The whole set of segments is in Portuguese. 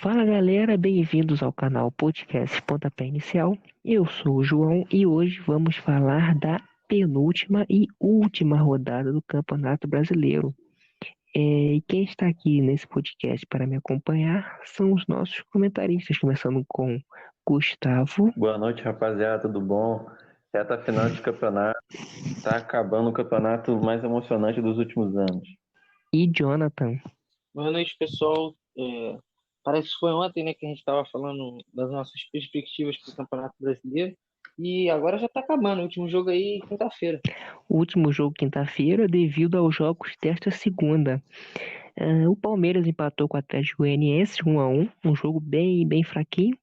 Fala galera, bem-vindos ao canal Podcast Pontapé Inicial. Eu sou o João e hoje vamos falar da penúltima e última rodada do Campeonato Brasileiro. E quem está aqui nesse podcast para me acompanhar são os nossos comentaristas, começando com Gustavo Boa noite, rapaziada, tudo bom? Reta final de campeonato, tá acabando o campeonato mais emocionante dos últimos anos. e Jonathan. Boa noite, pessoal. Parece que foi ontem, né, que a gente estava falando das nossas perspectivas para o Campeonato Brasileiro. E agora já está acabando. O último jogo aí, quinta-feira. O último jogo quinta-feira devido aos jogos desta segunda. O Palmeiras empatou com o Atlético Goianiense 1-1, um jogo bem fraquinho.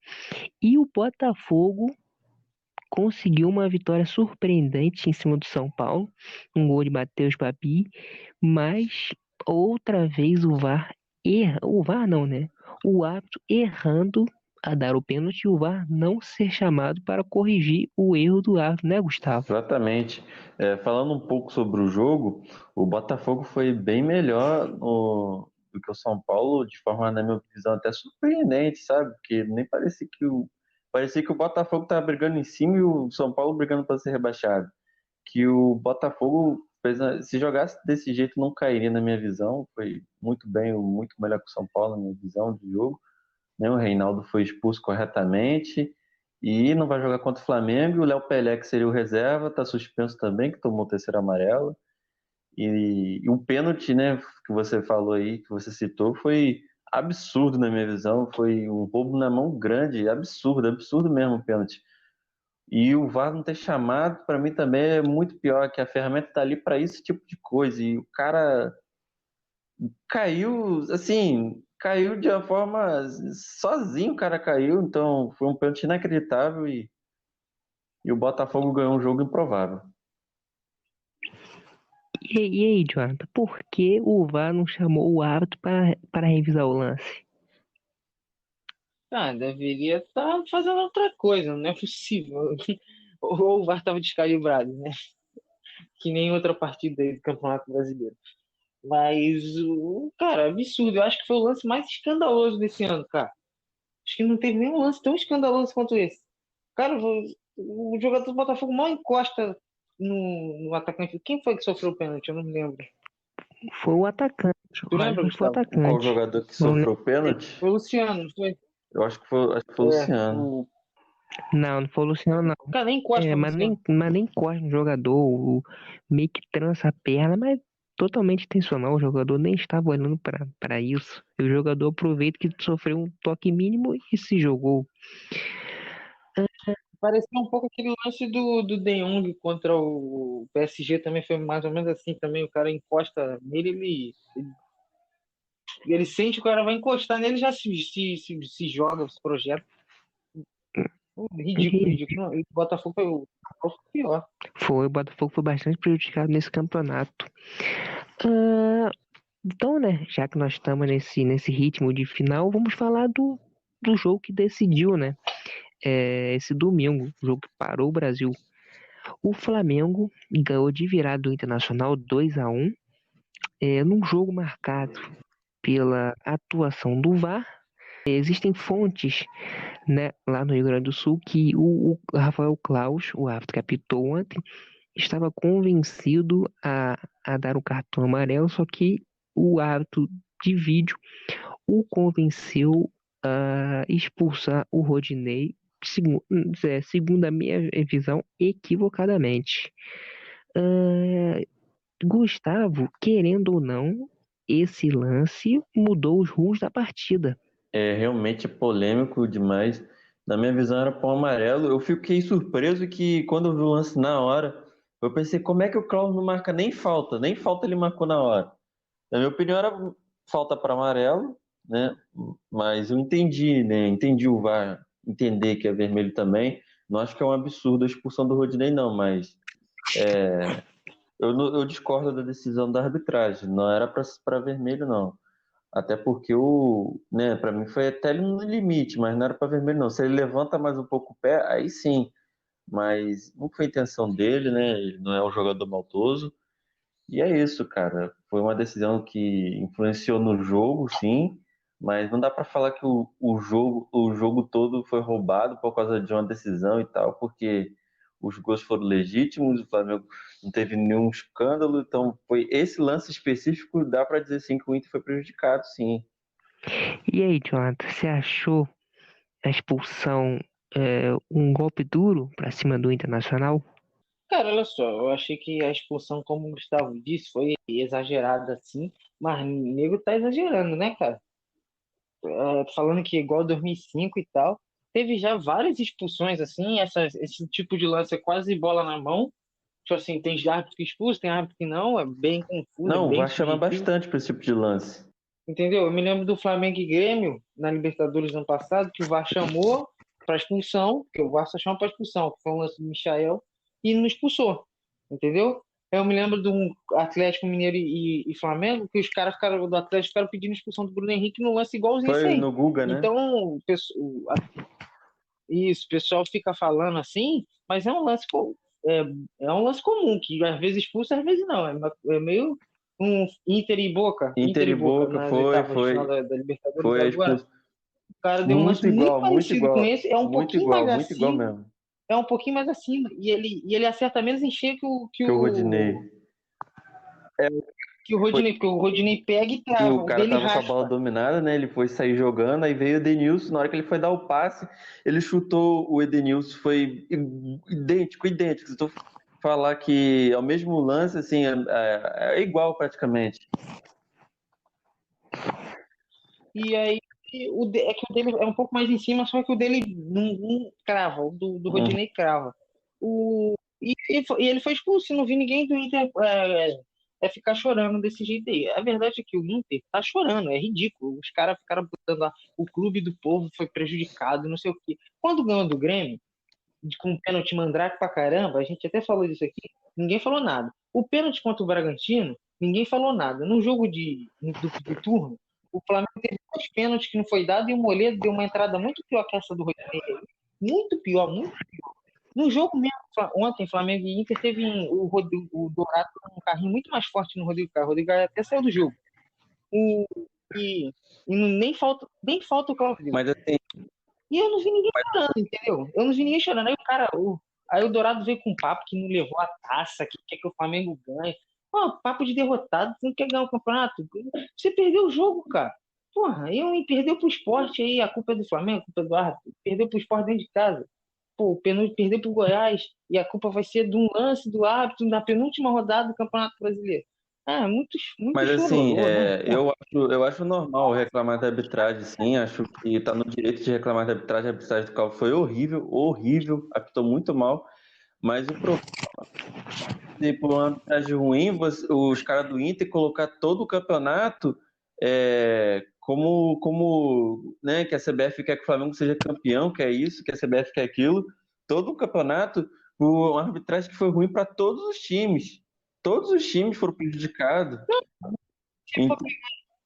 E o Botafogo conseguiu uma vitória surpreendente em cima do São Paulo, um gol de Matheus Babi, mas outra vez o VAR não, né? O árbitro errando a dar o pênalti e o VAR não ser chamado para corrigir o erro do árbitro, né, Gustavo? Exatamente. Falando um pouco sobre o jogo, o Botafogo foi bem melhor do que o São Paulo, de forma, na minha visão, até surpreendente, sabe? Porque nem parecia que o Botafogo estava brigando em cima e o São Paulo brigando para ser rebaixado. Que o Botafogo, se jogasse desse jeito, não cairia na minha visão. Foi muito bem, muito melhor que o São Paulo na minha visão de jogo, né? O Reinaldo foi expulso corretamente e não vai jogar contra o Flamengo. O Léo Pelé, que seria o reserva, está suspenso também, que tomou o terceiro amarelo. E um pênalti, né, que você falou aí, que você citou, foi absurdo na minha visão. Foi um roubo na mão grande, absurdo, absurdo mesmo o pênalti. E o VAR não ter chamado, para mim também é muito pior, que a ferramenta está ali para esse tipo de coisa. E o cara caiu, assim, caiu de uma forma sozinho, o cara caiu, então foi um pênalti inacreditável e o Botafogo ganhou um jogo improvável. E aí, Jonathan, por que o VAR não chamou o árbitro para revisar o lance? Deveria estar fazendo outra coisa, não é possível. Ou o VAR estava descalibrado, né? Que nem outra partida aí do Campeonato Brasileiro. Mas, cara, absurdo. Eu acho que foi o lance mais escandaloso desse ano, cara. Acho que não teve nenhum lance tão escandaloso quanto esse. Cara, o jogador do Botafogo mal encosta no atacante. Quem foi que sofreu o pênalti? Eu não me lembro. Foi o atacante, Tu eu acho lembra, que foi o Gustavo? Qual atacante. jogador que Não, sofreu pênalti? Foi o Luciano, não foi? Eu acho que foi o Luciano. não foi o Luciano, não. Cara, nem encosta no Luciano. Mas nem corre no jogador, meio que trança a perna, mas totalmente intencional. O jogador nem estava olhando para isso. E o jogador aproveita que sofreu um toque mínimo e se jogou. Parecia um pouco aquele lance do De Jong contra o PSG, também foi mais ou menos assim também. O cara encosta nele, ele sente que o cara vai encostar nele, já se joga, se projeta. Ridículo, E ridículo. Não, e o Botafogo foi pior. o Botafogo foi bastante prejudicado nesse campeonato. Ah, então, né, já que nós estamos nesse ritmo de final, vamos falar do jogo que decidiu, né? Esse domingo, o jogo que parou o Brasil. O Flamengo ganhou de virada do Internacional 2-1, num jogo marcado pela atuação do VAR. Existem fontes, né, lá no Rio Grande do Sul que o Rafael Claus, o árbitro que apitou ontem, estava convencido a dar o cartão amarelo, só que o árbitro de vídeo o convenceu a expulsar o Rodinei, segundo a minha visão, equivocadamente. Ah, Gustavo, querendo ou não, esse lance mudou os rumos da partida. É realmente polêmico demais. Na minha visão era pão amarelo. Eu fiquei surpreso que quando eu vi o lance na hora, eu pensei, como é que o Klaus não marca nem falta ele marcou na hora. Na minha opinião era falta para amarelo, né? Mas eu entendi, né? Entendi o VAR, entender que é vermelho também. Não acho que é um absurdo a expulsão do Rodinei, não, mas eu discordo da decisão da arbitragem. Não era para vermelho, não. Até porque né, para mim foi até no limite, mas não era para vermelho não. Se ele levanta mais um pouco o pé, aí sim. Mas não foi a intenção dele, né? Ele não é um jogador maldoso. E é isso, cara. Foi uma decisão que influenciou no jogo, sim, mas não dá para falar que o jogo todo foi roubado por causa de uma decisão e tal, porque os gols foram legítimos, o Flamengo não teve nenhum escândalo, então foi esse lance específico, dá para dizer sim que o Inter foi prejudicado, sim. E aí, Jonathan, você achou a expulsão um golpe duro pra cima do Internacional? Cara, olha só, eu achei que a expulsão, como o Gustavo disse, foi exagerada assim, mas o nego tá exagerando, né, cara? Falando que é igual 2005 e tal, teve já várias expulsões assim, esse tipo de lance é quase bola na mão. Tipo assim, tem árbitro que expulsa, tem árbitro que não, é bem confuso, é Não, o bem VAR chama subjetivo. bastante para esse tipo de lance. Entendeu? Eu me lembro do Flamengo e Grêmio na Libertadores ano passado, que o VAR chamou para expulsão, que o VAR só chama para expulsão, que foi um lance do Michael, e não expulsou. Entendeu? Eu me lembro de um Atlético Mineiro e Flamengo, que os caras ficaram, do Atlético ficaram pedindo expulsão do Bruno Henrique no lance igualzinho esse Foi aí. no Guga, né? Então, isso, o pessoal fica falando assim, mas é, é um lance comum, que às vezes expulsa, às vezes não. É meio um Inter Inter e e Boca Boca nas foi, oitavas de final foi, da Libertadores foi a agora. expulsão. O cara deu um lance Muito muito igual, parecido com esse, é um muito pouquinho igual, mais muito igual acima, mesmo é um pouquinho mais acima, e ele acerta menos em cheio que o Rodinei. que o Foi Rodinei, porque o Rodinei pega e que o trava, o cara dele tava com a bola raspa. dominada, né? Ele foi sair jogando, aí veio o Edenilson. Na hora que ele foi dar o passe, ele chutou o Edenilson. Foi idêntico, idêntico. Se tu falar que é o mesmo lance, assim, é igual praticamente. E aí é que o dele é um pouco mais em cima, só que o dele não crava, o do Uhum. Rodinei crava. E ele foi expulso, não vi ninguém do Inter ficar chorando desse jeito aí. A verdade é que o Inter tá chorando, é ridículo. Os caras ficaram botando lá, o clube do povo foi prejudicado, não sei o quê. Quando ganhou do Grêmio, com um pênalti mandrake pra caramba, a gente até falou disso aqui, ninguém falou nada. O pênalti contra o Bragantino, ninguém falou nada. No jogo do turno, o Flamengo teve dois pênaltis que não foi dado e o Moledo deu uma entrada muito pior que essa do Rodinei aí. Muito pior, muito pior. No jogo mesmo, ontem, Flamengo e Inter, teve o Dourado um carrinho muito mais forte no Rodrigo Caio. O Rodrigo Caio até saiu do jogo. O, e nem falta o Cláudio. Mas assim, E eu não vi ninguém chorando, entendeu? Eu não vi ninguém chorando. Aí o Dourado veio com um papo que não levou a taça, que quer que o Flamengo ganhe. Pô, papo de derrotado, você não quer ganhar o campeonato? Você perdeu o jogo, cara. Porra, perdeu pro esporte aí, a culpa é do Flamengo, a culpa é do árbitro. Perdeu pro esporte dentro de casa. Pô, o Penúltimo perdeu pro Goiás e a culpa vai ser de um lance do árbitro na penúltima rodada do Campeonato Brasileiro. Muito, muito mas assim, chororô, né? Porra. eu acho normal reclamar da arbitragem, sim. Acho que tá no direito de reclamar da arbitragem. A arbitragem do Calvo foi horrível, horrível, apitou muito mal. Mas o problema de por uma arbitragem ruim, os caras do Inter colocar todo o campeonato como né, que a CBF quer que o Flamengo seja campeão, que é isso, que a CBF quer aquilo, todo o campeonato, uma arbitragem que foi ruim para todos os times. Todos os times foram prejudicados.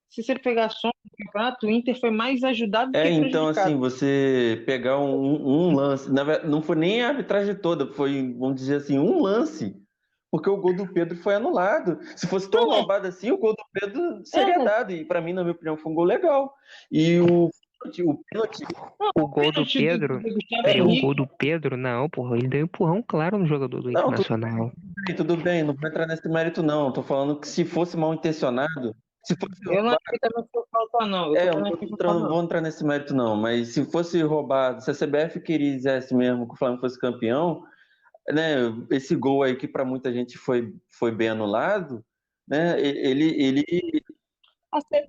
Se você pegar só o campeonato, o Inter foi mais ajudado do que Então, assim, prejudicado. você pegar um lance, não foi nem a arbitragem toda, foi, vamos dizer assim, um lance, porque o gol do Pedro foi anulado. Se fosse tão Não, roubado assim, o gol do Pedro seria é, dado, e para mim, na minha opinião, foi um gol legal. E o pênalti, não, O o gol do pênalti Pedro. do Gustavo Peraí, o Henrique. gol do Pedro, não, porra, ele deu um empurrão claro no jogador do não, Internacional. tudo bem, não vou entrar nesse mérito, não. Tô falando que se fosse mal intencionado, se fosse Eu não achei também que foi falta, não. Eu Eu também não não tô achei que foi falta, entrando, não. vou entrar nesse mérito, não, mas se fosse roubado, se a CBF quisesse mesmo que o Flamengo fosse campeão, né, esse gol aí que para muita gente foi bem anulado, né, ele A CBF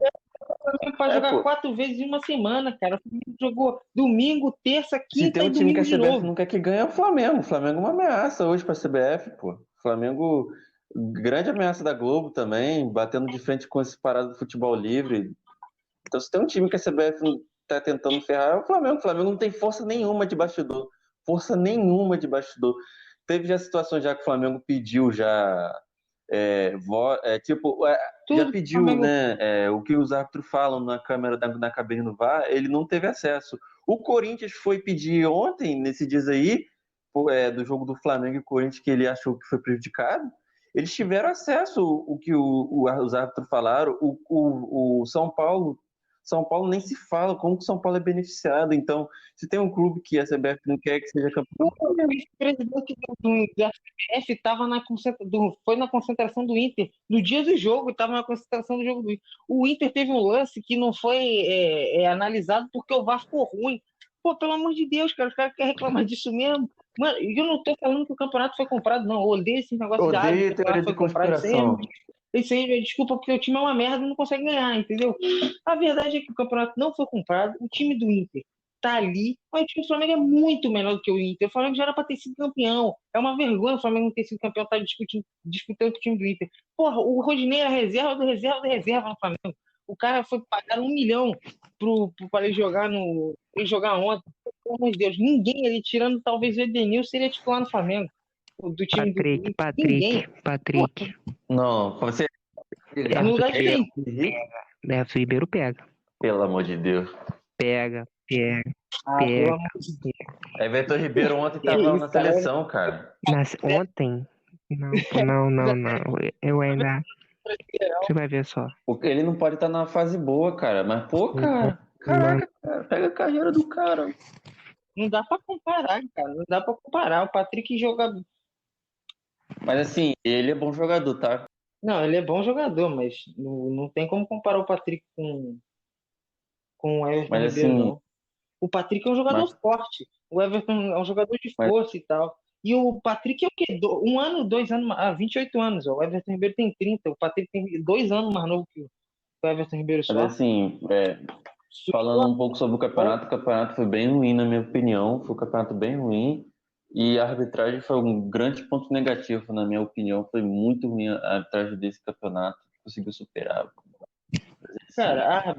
também para jogar pô, 4 vezes em uma semana, cara. O Flamengo jogou domingo, terça, se tem quinta um e time que a domingo de CBF novo. não quer que ganhe, é o Flamengo. O Flamengo é uma ameaça hoje para a CBF, pô. O Flamengo, grande ameaça da Globo também, batendo de frente com esse parado do futebol livre. Então, se tem um time que a CBF está tentando ferrar, é o Flamengo. O Flamengo não tem força nenhuma de bastidor. Força nenhuma de bastidor. Teve já situações já que o Flamengo pediu já. Já Tudo que o pediu, Flamengo. né? O que os árbitros falam na câmera na cabine do VAR, ele não teve acesso. O Corinthians foi pedir ontem, nesses dias aí, do jogo do Flamengo e Corinthians, que ele achou que foi prejudicado. Eles tiveram acesso o que os árbitros falaram. O São Paulo São Paulo nem se fala, como que São Paulo é beneficiado. Então, se tem um clube que a CBF não quer que seja campeão, O vice-presidente da CBF foi na concentração do Inter. No dia do jogo, estava na concentração do jogo do Inter. O Inter teve um lance que não foi analisado porque o VAR ficou ruim. Pô, pelo amor de Deus, cara, os caras querem reclamar disso mesmo. Mano, eu não tô falando que o campeonato foi comprado, não. Eu odeio esse negócio de odeio que o teoria campeonato de foi comprado. conspiração. Isso aí é desculpa porque o time é uma merda e não consegue ganhar, entendeu? A verdade é que o campeonato não foi comprado. O time do Inter tá ali, mas o time do Flamengo é muito melhor do que o Inter. O Flamengo já era para ter sido campeão. É uma vergonha o Flamengo não ter sido campeão, tá disputando com o time do Inter. Porra, o Rodinei era reserva do reserva do reserva no Flamengo. O cara foi pagar 1 milhão para ele jogar ontem. Pelo amor de Deus, ninguém ali, tirando talvez o Edenilson, seria titular no Flamengo. Do time do Inter. Ninguém. Patrick. Não, você. No lugar de quem? Neto Ribeiro pega. Pelo amor de Deus. Pega. Pelo amor de Deus. Everton Ribeiro ontem tava na seleção, cara. Ontem? Não. Eu ainda. Você vai ver só. Porque ele não pode estar na fase boa, cara. Mas, pô, cara. Caraca, cara, pega a carreira do cara. Não dá pra comparar, cara. Não dá pra comparar. O Patrick joga. Mas assim, ele é bom jogador, tá? Não, ele é bom jogador, mas não tem como comparar o Patrick com o Everton Mas Ribeiro, assim, não. O Patrick é um jogador forte. O Everton é um jogador de força e tal. E o Patrick é o quê? 2 anos, 28 anos. Ó. O Everton Ribeiro tem 30. O Patrick tem 2 anos mais novo que o Everton Ribeiro só. mas assim, falando um pouco sobre o campeonato foi bem ruim, na minha opinião. Foi um campeonato bem ruim. E a arbitragem foi um grande ponto negativo, na minha opinião. Foi muito ruim a arbitragem desse campeonato. Conseguiu superar. Cara,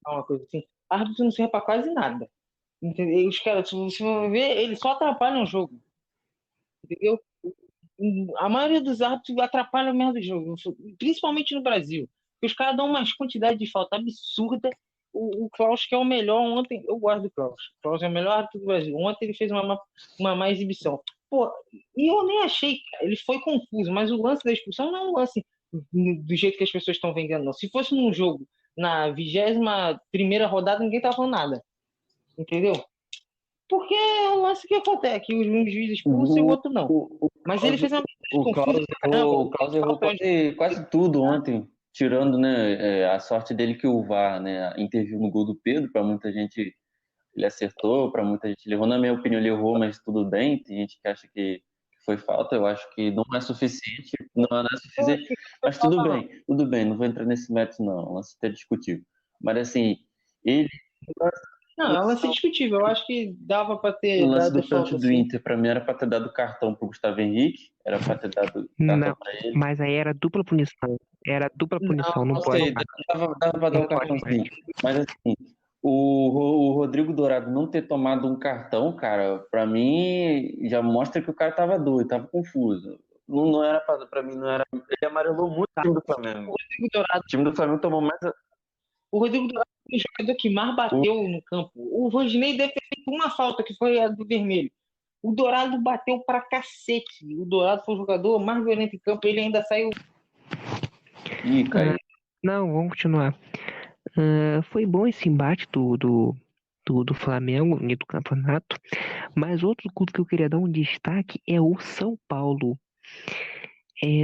uma coisa assim. Árbitro não serve pra quase nada. Entendeu? E os caras, se você for ver, eles só atrapalham o jogo. Entendeu? A maioria dos árbitros atrapalha mesmo do jogo, principalmente no Brasil. Porque os caras dão umas quantidades de falta absurda. O Klaus, que é o melhor ontem, eu gosto do Klaus. O Klaus é o melhor árbitro do Brasil. Ontem ele fez uma má exibição. Pô, e eu nem achei, cara, ele foi confuso, mas o lance da expulsão não é um lance do jeito que as pessoas estão vendendo, não. Se fosse num jogo na 21ª rodada, ninguém tava falando nada. Entendeu? Porque é um lance que acontece, que um juiz expulsa e o outro não. Mas ele fez uma O Klaus errou quase tudo ontem, tirando, né, a sorte dele que o VAR, né, interviu no gol do Pedro. Para muita gente ele acertou, para muita gente ele errou. Na minha opinião ele errou, mas tudo bem. Tem gente que acha que foi falta. Eu acho que não é suficiente, mas tudo bem. Não vou entrar nesse método não, é um lance até discutível. Mas assim, ele não, é um lance discutível. Eu acho que dava para ter o lance dado do pênalti do Inter, pra mim, era pra ter dado cartão pro Gustavo Henrique. Era pra ter dado cartão pra ele. Mas aí era dupla punição. Não pode. Sei, dava pra dar um cartãozinho. Mas assim, o Rodrigo Dourado não ter tomado um cartão, cara, pra mim já mostra que o cara tava doido, tava confuso. Não era pra mim, não era. Ele amarelou muito o time do Flamengo. O time do Flamengo tomou mais. O Rodrigo Dourado foi o jogador que mais bateu no campo. O Rodinei deve ter feito uma falta, que foi a do vermelho. O Dourado bateu pra cacete. O Dourado foi o jogador mais violento em campo. Ele ainda saiu. Ih, cara. Não, vamos continuar. Foi bom esse embate do Flamengo e do campeonato. Mas outro clube que eu queria dar um destaque é o São Paulo.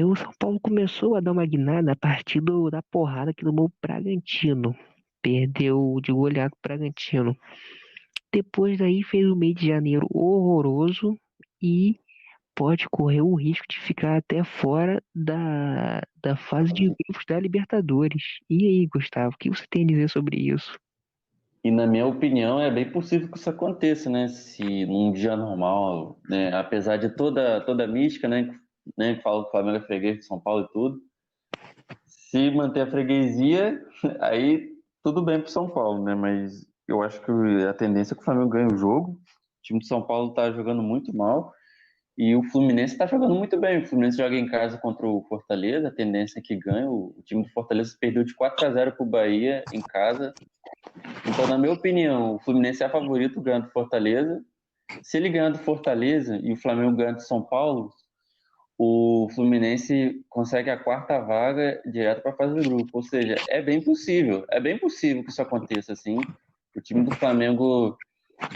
O São Paulo começou a dar uma guinada a partir da porrada que tomou o Bragantino. Perdeu de goleada o Bragantino. Depois daí fez um mês de janeiro horroroso e pode correr o risco de ficar até fora da fase de grupos da Libertadores. E aí, Gustavo, o que você tem a dizer sobre isso? E na minha opinião é bem possível que isso aconteça, né? Se num dia normal, né? Apesar de toda a mística, né? Que fala que o Flamengo é freguês de São Paulo e tudo. Se manter a freguesia, aí tudo bem pro São Paulo, né? Mas eu acho que a tendência é que o Flamengo ganhe o jogo. O time de São Paulo tá jogando muito mal. E o Fluminense tá jogando muito bem. O Fluminense joga em casa contra o Fortaleza. A tendência é que ganhe. O time do Fortaleza perdeu de 4-0 pro Bahia em casa. Então, na minha opinião, o Fluminense é favorito ganhando do Fortaleza. Se ele ganhar do Fortaleza e o Flamengo ganhar do São Paulo, o Fluminense consegue a quarta vaga direto para a fase do grupo. Ou seja, é bem possível que isso aconteça assim. O time do Flamengo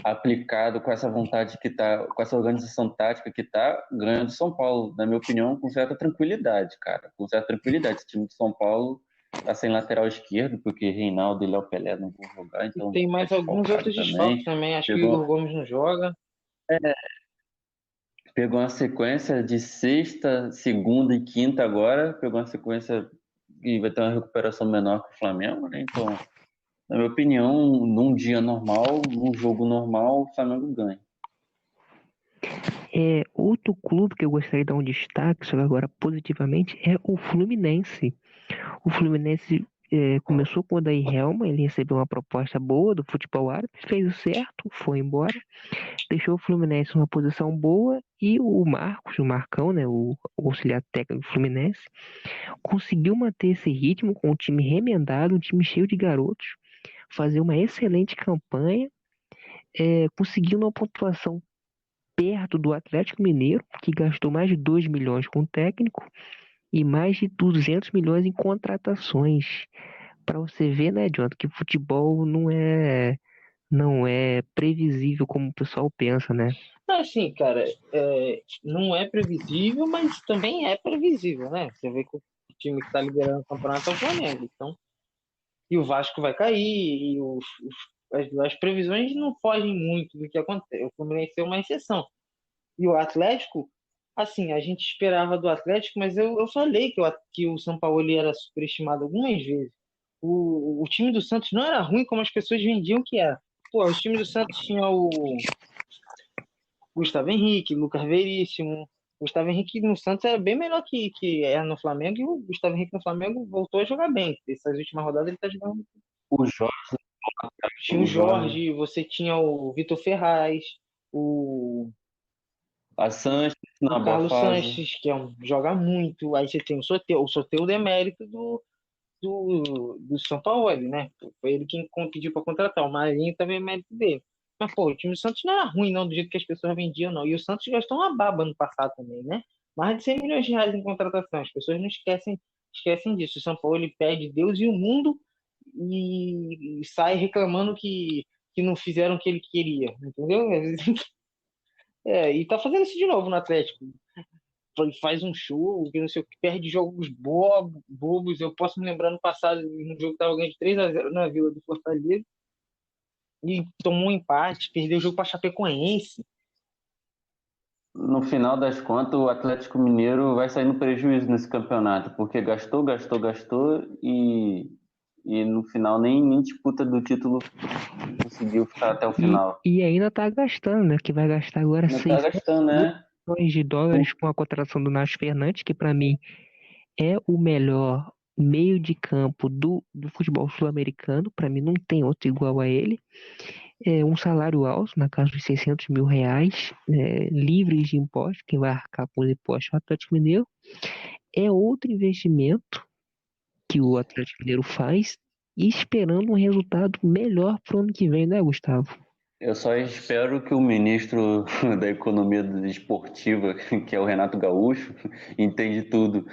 aplicado com essa vontade que tá, com essa organização tática que tá, ganha do São Paulo, na minha opinião, com certa tranquilidade, cara. Com certa tranquilidade. Esse time do São Paulo tá sem lateral esquerdo, porque Reinaldo e Léo Pelé não vão jogar, E então tem tá mais alguns desfalcado outros também. desfalques também. Acho que o Pegou, Igor Gomes não joga. pegou uma sequência de sexta, segunda e quinta agora, pegou uma sequência e vai ter uma recuperação menor que o Flamengo, né? Então, na minha opinião, num dia normal, num jogo normal, o Flamengo ganha. Outro clube que eu gostaria de dar um destaque, só que agora positivamente, é o Fluminense. O Fluminense começou com o Odair Helma, ele recebeu uma proposta boa do futebol árabe, fez o certo, foi embora, deixou o Fluminense numa posição boa e o Marcos, o Marcão, né, o auxiliar técnico do Fluminense, conseguiu manter esse ritmo com o time remendado, um time cheio de garotos, fazer uma excelente campanha, conseguindo uma pontuação perto do Atlético Mineiro, que gastou mais de 2 milhões com o técnico e mais de 200 milhões em contratações. Para você ver, né, Jonathan, que futebol não é previsível como o pessoal pensa, né? Assim, cara, não é previsível, mas também é previsível, né? Você vê que o time que está liderando o campeonato é o Flamengo. Então, e o Vasco vai cair, e as previsões não fogem muito do que acontece. O Fluminense é uma exceção. E o Atlético, assim, a gente esperava do Atlético, mas eu falei que o São Paulo ele era superestimado algumas vezes. O time do Santos não era ruim como as pessoas vendiam que era. Pô, o time do Santos tinha o Gustavo Henrique, Lucas Veríssimo. Gustavo Henrique no Santos era bem melhor que era no Flamengo, e o Gustavo Henrique no Flamengo voltou a jogar bem. Essas últimas rodadas ele tá jogando. O Jorge, Tinha o o Jorge, Jorge, você tinha o Vitor Ferraz, o, a Sanches o na boa Carlos fase. Sanches, que joga muito. Aí você tem o Soteldo é mérito do São Paulo, né? Foi ele quem pediu para contratar. O Marinho também é mérito dele. Mas, pô, o time do Santos não era ruim, não, do jeito que as pessoas vendiam, não. E o Santos gastou uma baba no passado também, né? Mais de 100 milhões de reais em contratação. As pessoas não esquecem disso. O São Paulo ele pede Deus e o mundo e sai reclamando que não fizeram o que ele queria, entendeu? E tá fazendo isso de novo no Atlético. Faz um show, que não sei o que, perde jogos bobos. Eu posso me lembrar no passado, no jogo que tava ganhando de 3-0 na Vila do Fortaleza, e tomou um empate, perdeu o jogo para Chapecoense. No final das contas, o Atlético Mineiro vai sair no prejuízo nesse campeonato, porque gastou, gastou, gastou e no final nem disputa do título conseguiu ficar até o E, final. e ainda tá gastando, né? Que vai gastar agora Ainda tá 600 gastando, né? milhões de dólares com a contratação do Nacho Fernandes, que para mim é o melhor meio de campo do futebol sul-americano. Para mim não tem outro igual a ele. É um salário alto, na casa dos 600 mil reais, livres de impostos, quem vai arcar com os impostos é o Atlético Mineiro. É outro investimento que o Atlético Mineiro faz e esperando um resultado melhor pro ano que vem, né, Gustavo? Eu só espero que o ministro da Economia Esportiva, que é o Renato Gaúcho, entende tudo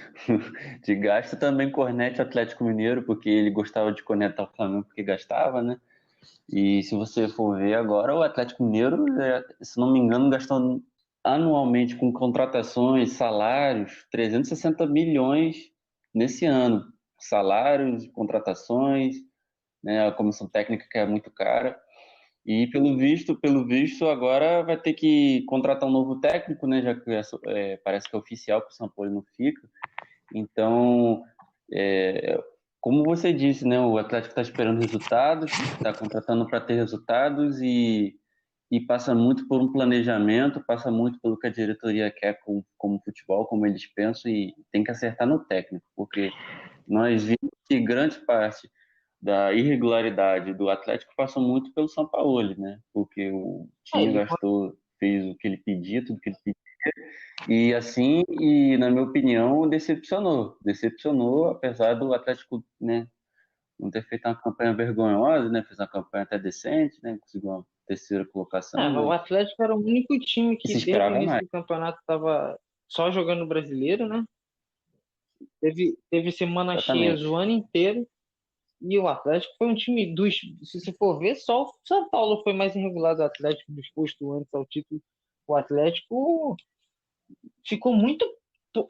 de gasto, também cornete o Atlético Mineiro, porque ele gostava de cornetar o Flamengo porque gastava, né? E se você for ver agora, o Atlético Mineiro, se não me engano, gastou anualmente com contratações, salários, 360 milhões nesse ano. Salários, contratações, né, a comissão técnica que é muito cara. E pelo visto, agora vai ter que contratar um novo técnico, né? Já que parece que é oficial que o São Paulo não fica. Então, é, como você disse, né? O Atlético está esperando resultados, está contratando para ter resultados e passa muito por um planejamento, passa muito pelo que a diretoria quer como futebol, como eles pensam e tem que acertar no técnico, porque nós vimos que grande parte da irregularidade do Atlético passou muito pelo São Paulo, né? Porque o time Ele, gastou, fez o que ele pedia, tudo que ele pedia, e assim, e na minha opinião, decepcionou, apesar do Atlético, né, não ter feito uma campanha vergonhosa, né? Fez uma campanha até decente, né? Conseguiu uma terceira colocação, o mas Atlético era o único time que que se desde o esperava início mais. do campeonato estava só jogando brasileiro, né? Teve semana cheia Exatamente. o ano inteiro. E o Atlético foi um time dos. Se você for ver, só o São Paulo foi mais irregular do Atlético disposto antes ao título. O Atlético ficou muito.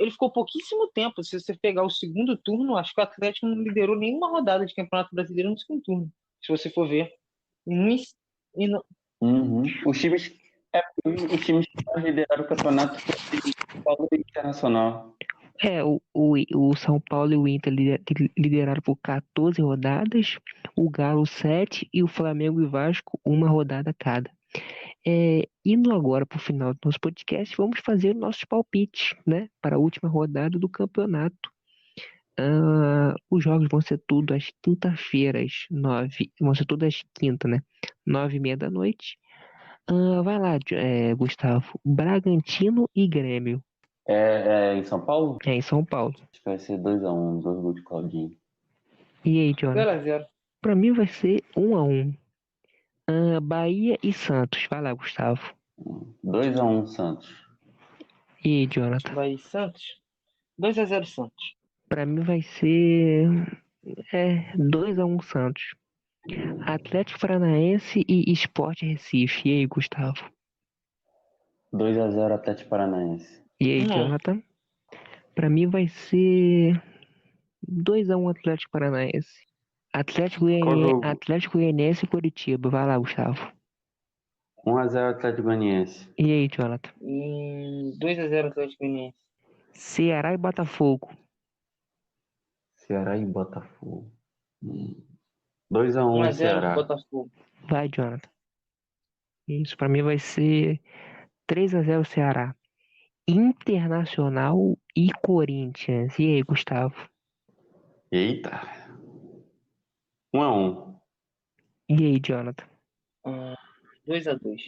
Ele ficou pouquíssimo tempo. Se você pegar o segundo turno, acho que o Atlético não liderou nenhuma rodada de Campeonato Brasileiro no segundo turno. Se você for ver. E não, e não- Uhum. Os times que lideraram o campeonato foi o Paulo Internacional. O São Paulo e o Inter lideraram por 14 rodadas, o Galo 7 e o Flamengo e Vasco uma rodada cada. Indo agora para o final do nosso podcast, vamos fazer nossos palpites, né, para a última rodada do campeonato. Os jogos vão ser tudo às quinta-feiras, vão ser tudo às quinta, né, 9h30 da noite. Vai lá, Gustavo, Bragantino e Grêmio, É em São Paulo? em São Paulo. Acho que vai ser 2-1, 2 gols de Claudinho. E aí, Jonathan? 0-0. Pra mim vai ser 1-1. Bahia e Santos. Vai lá, Gustavo. 2-1 Santos. E aí, Jonathan? Vai Santos. 2-0 Santos. Pra mim vai ser 2-1 Santos. Atlético Paranaense e Sport Recife. E aí, Gustavo? 2-0 Atlético Paranaense. E aí, Jonathan? Pra mim vai ser 2-1 Atlético Paranaense. Qual jogo? Atlético Goianiense e Curitiba. Vai lá, Gustavo. 1-0 Atlético Goianiense. E aí, Jonathan? 2-0 Atlético Goianiense. Ceará e Botafogo. Ceará e Botafogo. 2-1 1-0 Ceará. Botafogo. Vai, Jonathan. Isso, pra mim vai ser 3-0 Ceará. Internacional e Corinthians. E aí, Gustavo? Eita. 1-1. E aí, Jonathan? 2-2.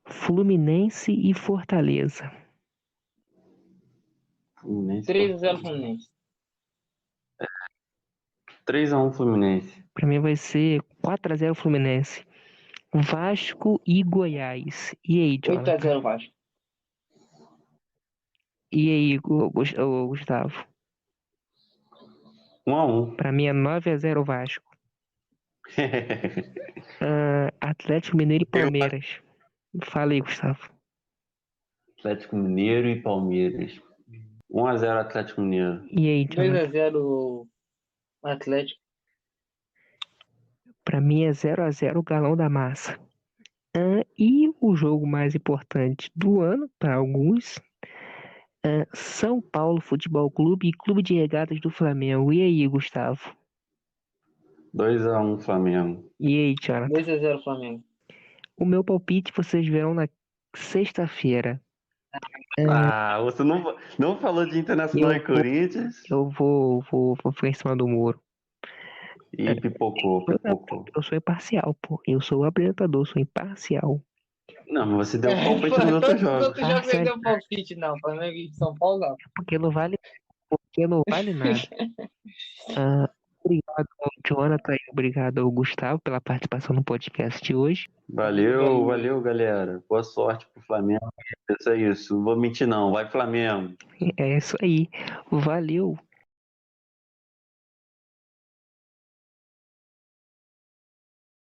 Fluminense e Fortaleza. Fluminense. 3-0 Fluminense. 3-1 Fluminense. Pra mim vai ser 4-0 Fluminense. Vasco e Goiás. E aí, Jonathan? 8-0 Vasco. E aí, Gustavo? 1-1. Pra mim é 9-0 Vasco. Atlético Mineiro e Palmeiras. Fala aí, Gustavo. Atlético Mineiro e Palmeiras. 1-0 Atlético Mineiro. E aí, Jonathan? 2-0 Atlético. Pra mim é 0-0 Galão da Massa. E o jogo mais importante do ano, para alguns, São Paulo Futebol Clube e Clube de Regatas do Flamengo. E aí, Gustavo? 2-1 Flamengo. E aí, Jonathan? 2-0 Flamengo. O meu palpite vocês verão na sexta-feira. Você não falou de Internacional e Corinthians Eu vou ficar em cima do muro. e pipocou. Eu sou imparcial, pô. Eu sou o apresentador, sou imparcial. Não, mas você deu palpite nos outros jogos. Outro jogo você deu palpite, não. Flamengo e São Paulo, não. Porque não vale nada. Obrigado ao Jonathan e obrigado ao Gustavo pela participação no podcast de hoje. Valeu, galera. Boa sorte pro Flamengo. É isso. Não vou mentir, não. Vai, Flamengo. É isso aí. Valeu.